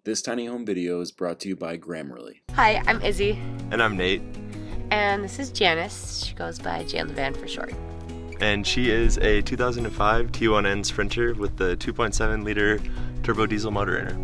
This tiny home video is brought to you by Grammarly. Hi, I'm Izzy. And I'm Nate. And this is Janice. She goes by Jan the Van for short. And she is a 2005 T1N Sprinter with the 2.7 liter turbo diesel motor in her.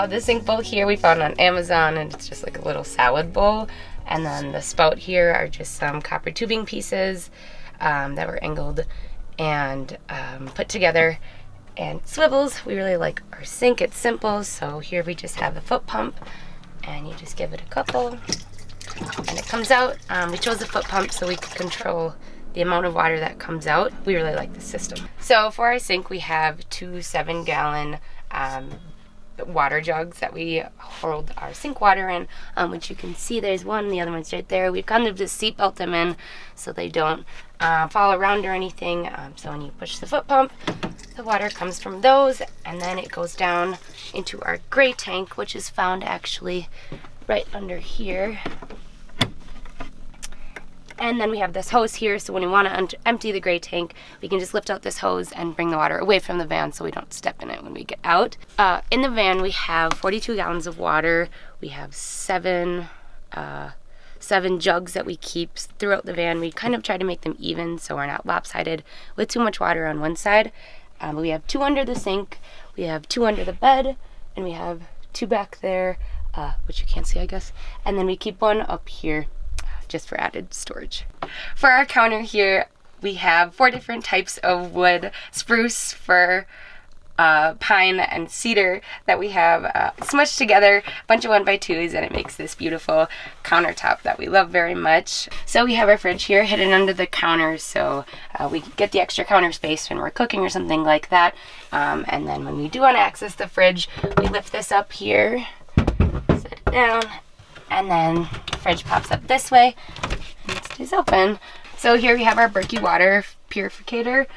The sink bowl here we found on Amazon, and it's just like a little salad bowl. And then the spout here are just some copper tubing pieces that were angled and put together, and swivels. We really like our sink. It's simple. So here we just have a foot pump, and you just give it a couple and it comes out. We chose a foot pump so we could control the amount of water that comes out. We really like the system. So for our sink, we have two 7-gallon water jugs that we hold our sink water in, which you can see there's one, the other one's right there. We've kind of just seat belt them in so they don't fall around or anything. So when you push the foot pump, the water comes from those, and then it goes down into our gray tank, which is found actually right under here. And then we have this hose here, so when we want to empty the gray tank, we can just lift out this hose and bring the water away from the van so we don't step in it when we get out. In the van, we have 42 gallons of water. We have seven jugs that we keep throughout the van. We kind of try to make them even so we're not lopsided with too much water on one side. But we have 2 under the sink, we have 2 under the bed, and we have 2 back there, which you can't see, I guess. And then we keep 1 up here, just for added storage. For our counter here, we have 4 different types of wood: spruce, fir, pine, and cedar that we have smushed together, a bunch of 1x2s, and it makes this beautiful countertop that we love very much. So we have our fridge here hidden under the counter, so we get the extra counter space when we're cooking or something like that. And then when we do want to access the fridge, we lift this up here, set it down, and then the fridge pops up this way and it stays open. So here we have our Berkey water purificator.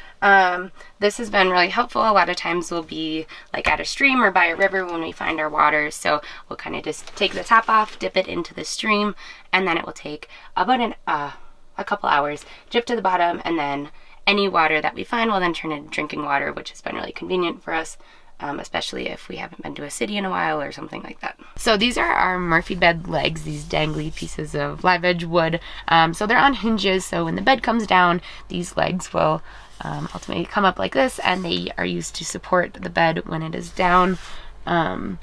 This has been really helpful. A lot of times we'll be like at a stream or by a river when we find our water. So we'll kind of just take the top off, dip it into the stream, and then it will take about a couple hours, drip to the bottom, and then any water that we find will then turn into drinking water, which has been really convenient for us. Especially if we haven't been to a city in a while or something like that. So these are our Murphy bed legs, these dangly pieces of live edge wood. So they're on hinges, so when the bed comes down, these legs will ultimately come up like this, and they are used to support the bed when it is down. And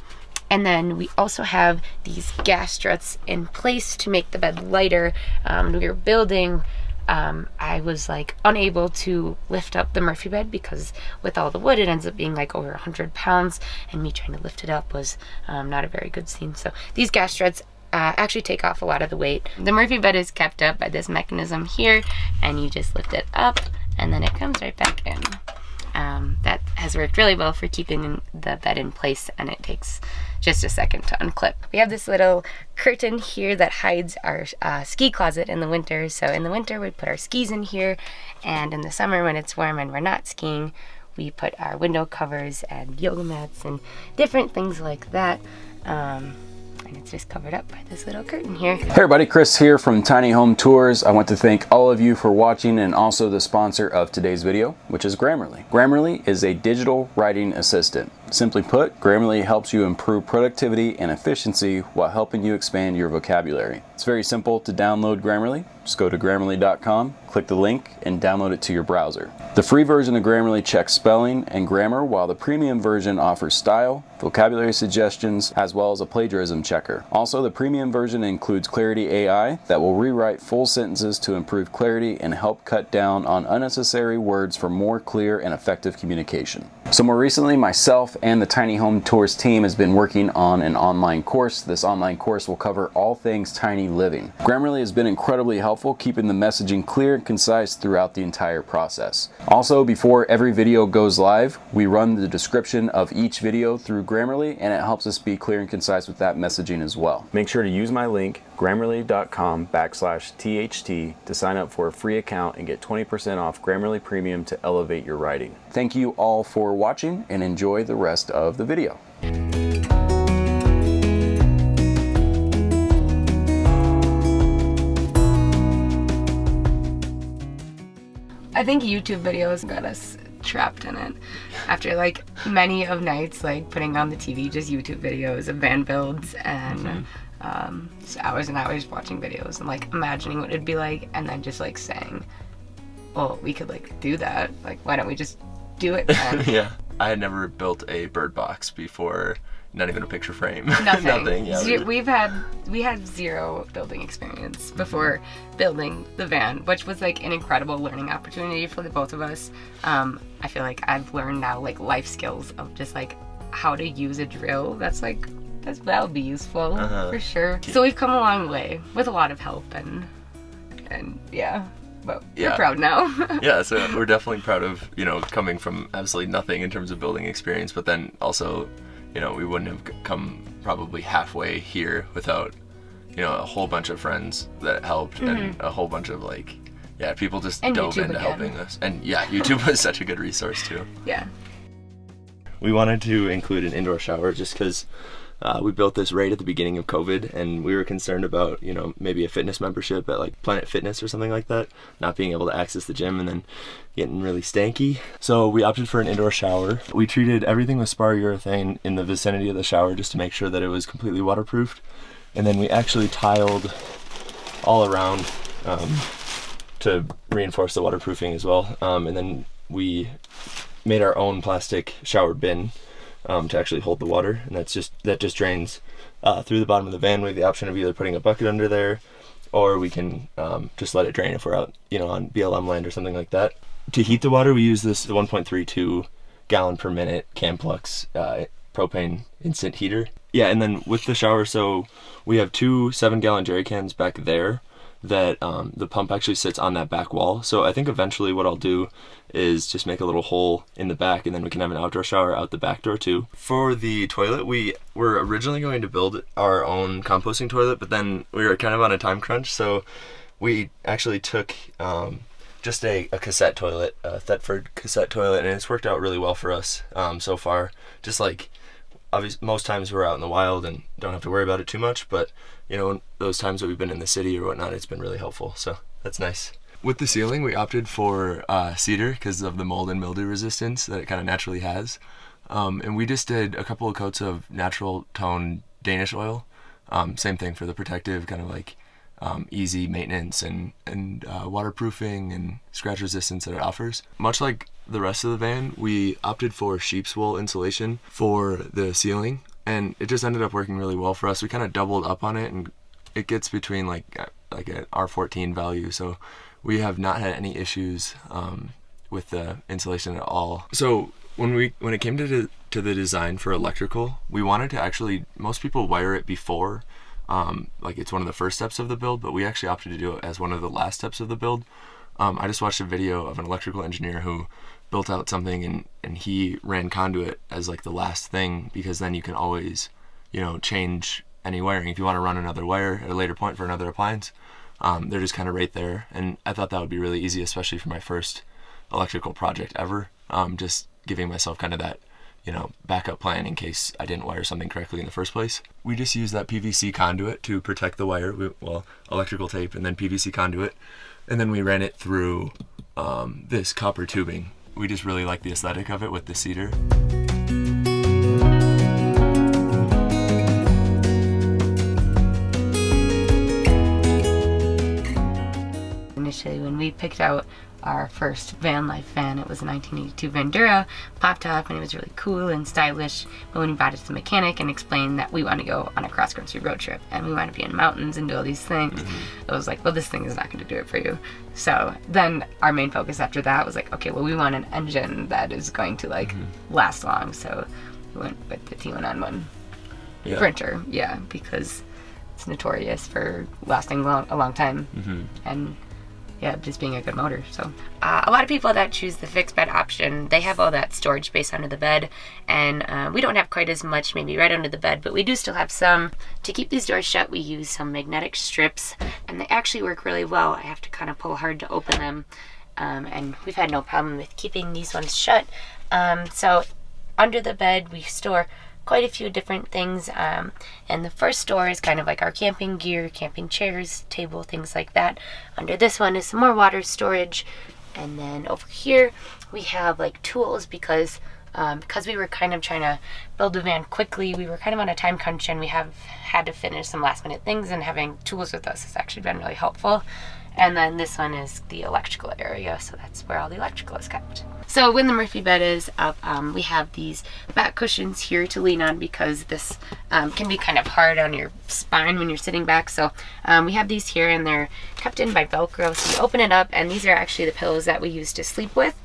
then we also have these gas struts in place to make the bed lighter. When we were building, I was like unable to lift up the Murphy bed because with all the wood it ends up being like over 100 pounds, and me trying to lift it up was not a very good scene. So these gas struts actually take off a lot of the weight. The Murphy bed is kept up by this mechanism here, and you just lift it up and then it comes right back in. That has worked really well for keeping the bed in place, and it takes just a second to unclip. We have this little curtain here that hides our ski closet in the winter. So in the winter we put our skis in here, and in the summer when it's warm and we're not skiing, we put our window covers and yoga mats and different things like that. And it's just covered up by this little curtain here. Hey everybody, Chris here from Tiny Home Tours. I want to thank all of you for watching, and also the sponsor of today's video, which is Grammarly. Grammarly is a digital writing assistant. Simply put, Grammarly helps you improve productivity and efficiency while helping you expand your vocabulary. It's very simple to download Grammarly. Just go to Grammarly.com, click the link, and download it to your browser. The free version of Grammarly checks spelling and grammar, while the premium version offers style, vocabulary suggestions, as well as a plagiarism checker. Also, the premium version includes Clarity AI that will rewrite full sentences to improve clarity and help cut down on unnecessary words for more clear and effective communication. So more recently, myself and the Tiny Home Tours team has been working on an online course. This online course will cover all things tiny living. Grammarly has been incredibly helpful, keeping the messaging clear and concise throughout the entire process. Also, before every video goes live, we run the description of each video through Grammarly, and it helps us be clear and concise with that messaging as well. Make sure to use my link, Grammarly.com/THT, to sign up for a free account and get 20% off Grammarly Premium to elevate your writing. Thank you all for watching, and enjoy the rest of the video. I think YouTube videos got us trapped in it. After like many of nights, like putting on the TV, just YouTube videos of van builds and just hours and hours watching videos and like imagining what it'd be like, and then just like saying, well, we could like do that. Like, why don't we just do it then? Yeah. I had never built a bird box before, not even a picture frame. Nothing. Yeah, we had zero building experience before building the van, which was like an incredible learning opportunity for the both of us. I feel like I've learned now like life skills of just like how to use a drill. That'll be useful for sure. So we've come a long way with a lot of help and yeah. But we're proud now. Yeah, so we're definitely proud of, coming from absolutely nothing in terms of building experience, but then also, we wouldn't have come probably halfway here without, a whole bunch of friends that helped and a whole bunch of people just dove into helping us. And yeah, YouTube was such a good resource too. Yeah. We wanted to include an indoor shower just because we built this right at the beginning of COVID, and we were concerned about, maybe a fitness membership at like Planet Fitness or something like that, not being able to access the gym and then getting really stanky. So we opted for an indoor shower. We treated everything with spar urethane in the vicinity of the shower just to make sure that it was completely waterproofed. And then we actually tiled all around to reinforce the waterproofing as well. And then we made our own plastic shower bin to actually hold the water, and that just drains through the bottom of the van. We have the option of either putting a bucket under there, or we can just let it drain if we're out, on BLM land or something like that. To heat the water, we use this 1.32 gallon per minute Camplux propane instant heater. Yeah, and then with the shower, so we have 2 7-gallon jerry cans back there that the pump actually sits on that back wall. So I think eventually what I'll do is just make a little hole in the back, and then we can have an outdoor shower out the back door too. For the toilet, we were originally going to build our own composting toilet, but then we were kind of on a time crunch, so we actually took just a cassette toilet, a Thetford cassette toilet, and it's worked out really well for us so far. Just like, obviously, most times we're out in the wild and don't have to worry about it too much, but those times that we've been in the city or whatnot, it's been really helpful, so that's nice. With the ceiling, we opted for cedar because of the mold and mildew resistance that it kind of naturally has. And we just did a couple of coats of natural tone Danish oil. Same thing for the protective, kind of like easy maintenance and waterproofing and scratch resistance that it offers. Much like the rest of the van, we opted for sheep's wool insulation for the ceiling, and it just ended up working really well for us. We kind of doubled up on it, and it gets between like an R14 value, so we have not had any issues with the insulation at all. So when it came to the design for electrical, we wanted to actually, most people wire it before, like it's one of the first steps of the build, but we actually opted to do it as one of the last steps of the build. I just watched a video of an electrical engineer who built out something and he ran conduit as like the last thing, because then you can always, change any wiring. If you want to run another wire at a later point for another appliance, they're just kind of right there. And I thought that would be really easy, especially for my first electrical project ever. Just giving myself kind of that, backup plan in case I didn't wire something correctly in the first place. We just use that PVC conduit to protect the wire, electrical tape and then PVC conduit. And then we ran it through this copper tubing. We just really like the aesthetic of it with the cedar. Initially, when we picked out our first van life van, it was a 1982 Vandura pop top, and it was really cool and stylish. But when we brought it to the mechanic and explained that we want to go on a cross-country road trip and we want to be in mountains and do all these things, it was like, well, this thing is not going to do it for you. So then our main focus after that was like, okay, well, we want an engine that is going to like last long. So we went with the T1N1 Sprinter, because it's notorious for lasting a long time. And just being a good motor. So a lot of people that choose the fixed bed option, they have all that storage space under the bed, and we don't have quite as much maybe right under the bed, but we do still have some. To keep these doors shut, we use some magnetic strips, and they actually work really well. I have to kind of pull hard to open them, and we've had no problem with keeping these ones shut. So under the bed we store quite a few different things, and the first store is kind of like our camping gear, camping chairs, table, things like that. Under this one is some more water storage, And then over here we have like tools because we were kind of trying to build a van quickly. We were kind of on a time crunch and we have had to finish some last minute things, and having tools with us has actually been really helpful. And then this one is the electrical area, so that's where all the electrical is kept. So when the Murphy bed is up, we have these back cushions here to lean on because this can be kind of hard on your spine when you're sitting back. So we have these here, and they're kept in by Velcro. So you open it up, and these are actually the pillows that we use to sleep with.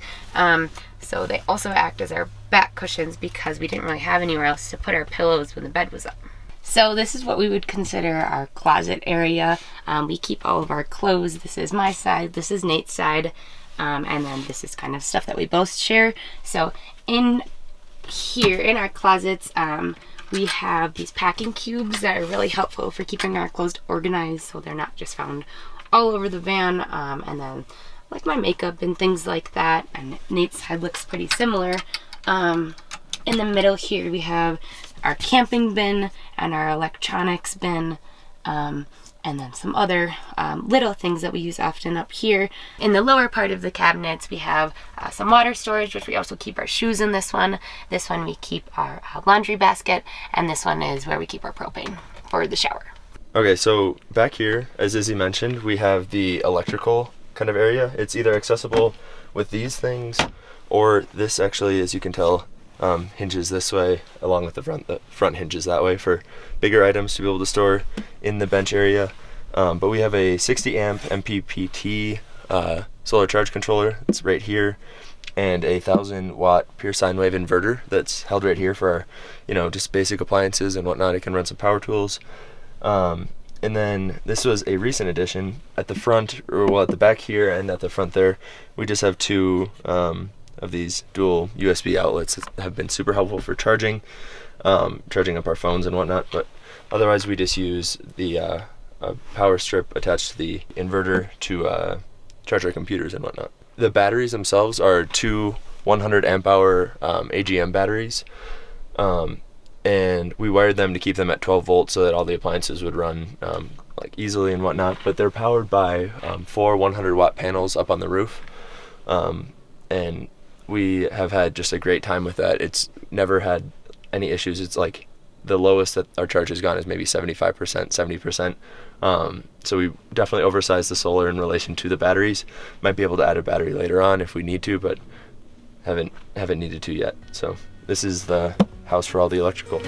So they also act as our back cushions because we didn't really have anywhere else to put our pillows when the bed was up. So this is what we would consider our closet area. We keep all of our clothes. This is my side, this is Nate's side, and then this is kind of stuff that we both share. So in here, in our closets, we have these packing cubes that are really helpful for keeping our clothes organized so they're not just found all over the van, and then like my makeup and things like that. And Nate's side looks pretty similar. In the middle here we have our camping bin and our electronics bin, and then some other little things that we use often up here. In the lower part of the cabinets we have some water storage, which we also keep our shoes in this one. This one we keep our laundry basket, and this one is where we keep our propane for the shower. Okay, so back here, as Izzy mentioned, we have the electrical kind of area. It's either accessible with these things, or this actually, as you can tell, hinges this way along with the front hinges that way for bigger items to be able to store in the bench area. But we have a 60 amp MPPT solar charge controller that's right here, and a 1,000 watt pure sine wave inverter that's held right here for our, just basic appliances and whatnot. It can run some power tools. And then this was a recent addition at the front, at the back here and at the front there. We just have two of these dual USB outlets that have been super helpful for charging up our phones and whatnot. But otherwise, we just use the power strip attached to the inverter to charge our computers and whatnot. The batteries themselves are two 100 amp hour AGM batteries. And we wired them to keep them at 12 volts so that all the appliances would run like easily and whatnot. But they're powered by 4 100 watt panels up on the roof, and we have had just a great time with that. It's never had any issues. It's like the lowest that our charge has gone is maybe 75%, 70%. So we definitely oversized the solar in relation to the batteries. Might be able to add a battery later on if we need to, but haven't needed to yet. So this is the house for all the electrical.